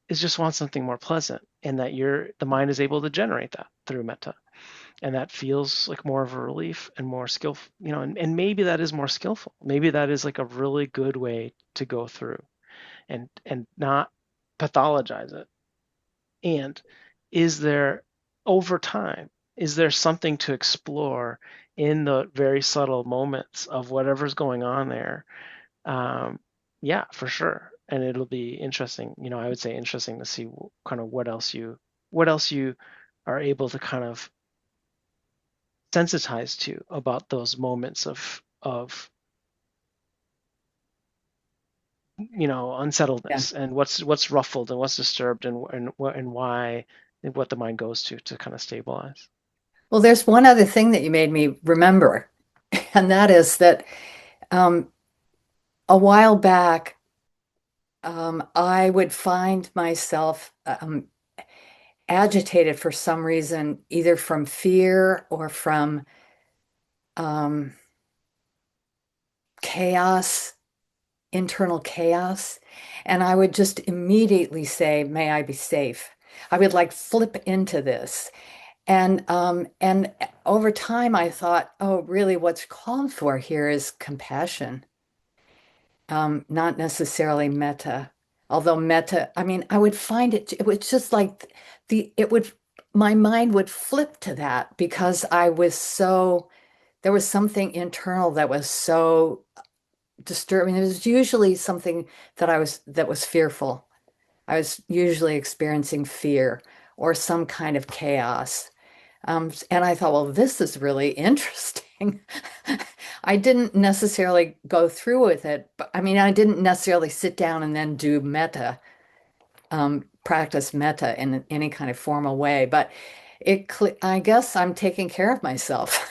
is just wants something more pleasant, and that the mind is able to generate that through metta. And that feels like more of a relief and more skillful, you know, and maybe that is more skillful. Maybe that is like a really good way to go through and not pathologize it. And is there, over time, is there something to explore in the very subtle moments of whatever's going on there? Yeah, for sure. And it'll be interesting, I would say interesting to see kind of what else you are able to kind of sensitize to about those moments of Yeah. unsettledness, and what's ruffled and what's disturbed, and why, and what the mind goes to kind of stabilize. Well, there's one other thing that you made me remember, and that is that um, a while back, I would find myself agitated for some reason, either from fear or from um, chaos, internal chaos. And I would just immediately say, "May I be safe?" I would like flip into this. And over time I thought, oh, really what's called for here is compassion, not necessarily metta. Although metta, I mean, I would find it was just like it would, my mind would flip to that because I was so, there was something internal that was so disturbing. It was usually something that was fearful. I was usually experiencing fear or some kind of chaos. And I thought, well, this is really interesting. I didn't necessarily go through with it, but I mean, I didn't necessarily sit down and then do metta, practice metta in any kind of formal way, but I guess I'm taking care of myself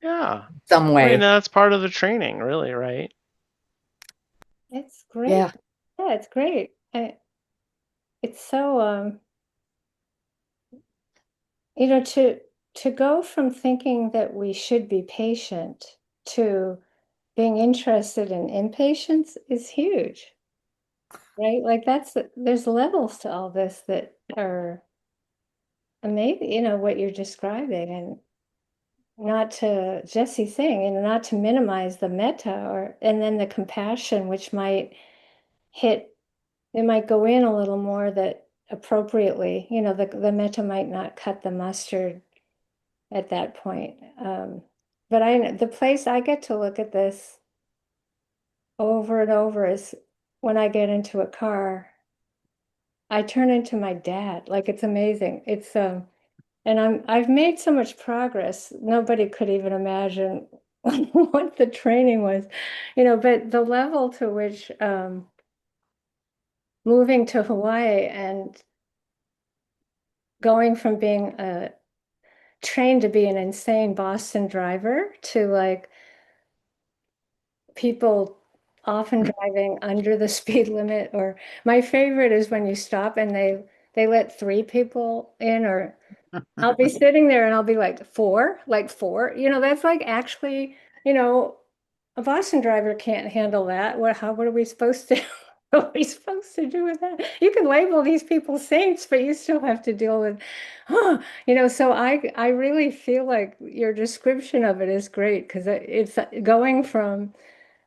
Yeah. some I mean, way. that's part of the training, really, right? It's great. Yeah. Yeah, it's great. It's so to go from thinking that we should be patient to being interested in impatience is huge, right? Like there's levels to all this that are amazing, what you're describing, and not to Jesse's thing, not to minimize the metta and then the compassion, which might hit, it might go in a little more that appropriately, the metta might not cut the mustard at that point. But the place I get to look at this over and over is when I get into a car, I turn into my dad. Like it's amazing. And I've made so much progress. Nobody could even imagine what the training was, but the level to which moving to Hawaii and going from being trained to be an insane Boston driver to like people often driving under the speed limit. Or my favorite is when you stop and they let three people in, or I'll be sitting there and I'll be like four. That's like actually, you know, a Boston driver can't handle that. What are we supposed to what are we supposed to do with that? You can label these people saints, but you still have to deal with, so I really feel like your description of it is great because it's going from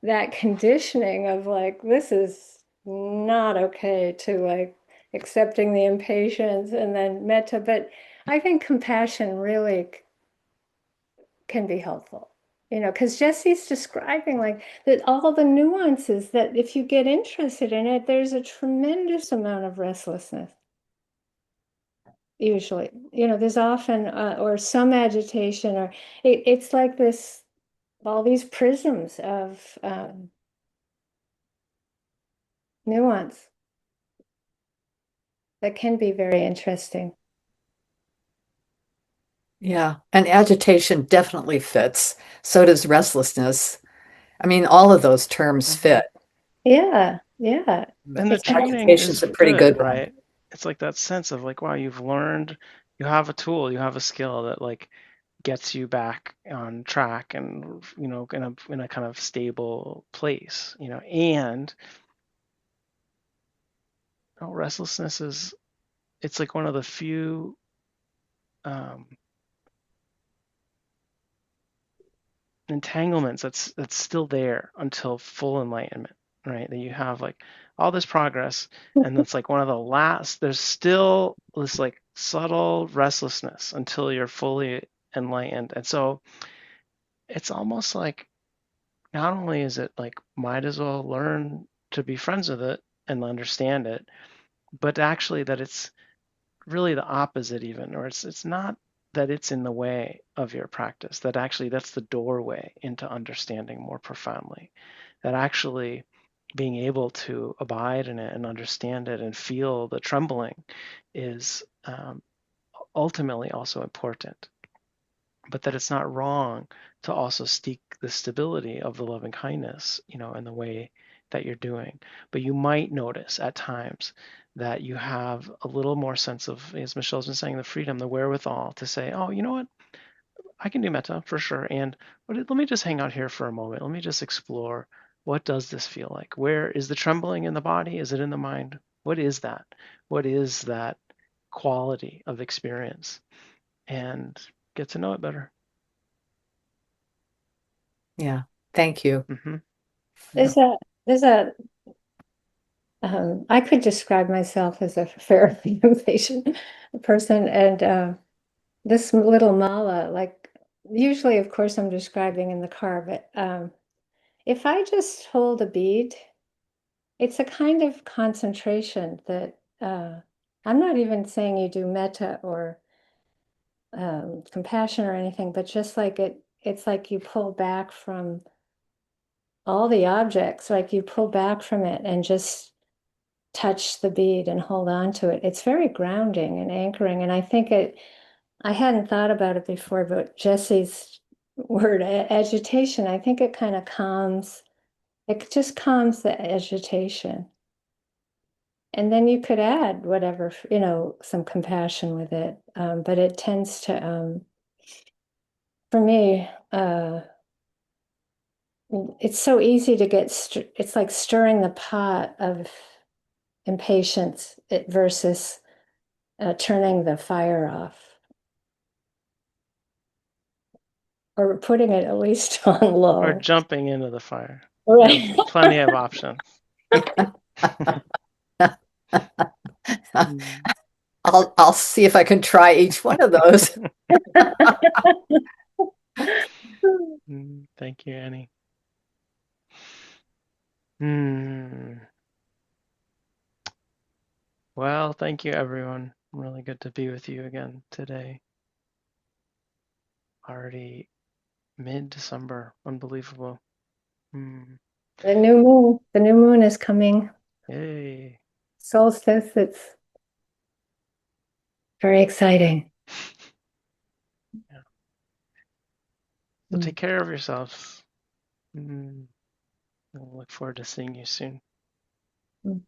that conditioning of like, this is not okay, to like accepting the impatience and then metta. But I think compassion really can be helpful, because Jesse's describing like that, all the nuances that if you get interested in it, there's a tremendous amount of restlessness. Usually, there's often or some agitation, or it's like this, all these prisms of nuance that can be very interesting. Yeah. And agitation definitely fits. So does restlessness. I mean, all of those terms fit. Yeah, yeah. And the It's training Agitation's is a pretty good, good one. right? It's like that sense of like, wow, you've learned, you have a tool, you have a skill that like gets you back on track, and in a kind of stable place, and restlessness is, it's like one of the few um, entanglements that's still there until full enlightenment, right? That you have like all this progress, and that's like one of the last. There's still this like subtle restlessness until you're fully enlightened. And so it's almost like not only is it like might as well learn to be friends with it and understand it, but actually that it's really the opposite even, or it's not that it's in the way of your practice, that actually that's the doorway into understanding more profoundly, that actually being able to abide in it and understand it and feel the trembling is ultimately also important, but that it's not wrong to also seek the stability of the loving kindness, in the way that you're doing. But you might notice at times that you have a little more sense of, as Michelle's been saying, the freedom, the wherewithal to say, oh, you know what? I can do metta for sure. And let me just hang out here for a moment. Let me just explore, what does this feel like? Where is the trembling in the body? Is it in the mind? What is that? What is that quality of experience? And get to know it better. Yeah. Thank you. Mm-hmm. There's a I could describe myself as a fairly impatient person, and this little mala, like usually, of course, I'm describing in the car, but if I just hold a bead, it's a kind of concentration that I'm not even saying you do metta or compassion or anything, but just like it's like you pull back from all the objects, like you pull back from it and just touch the bead and hold on to it. It's very grounding and anchoring. And I hadn't thought about it before, but Jesse's word, agitation, I think it kind of it just calms the agitation. And then you could add whatever, some compassion with it. But it tends to, for me, it's so easy to it's like stirring the pot of impatience versus turning the fire off or putting it at least on Or low. jumping into the fire. You have Right. plenty of options. Mm. I'll see if I can try each one of those. Thank you, Annie. Hmm. Well, thank you, everyone. Really good to be with you again today. Already mid-December. Unbelievable. Hmm. The new moon is coming. Yay. Solstice, it's very exciting. Yeah. So take care of yourselves. Mm. I'll look forward to seeing you soon. Mm.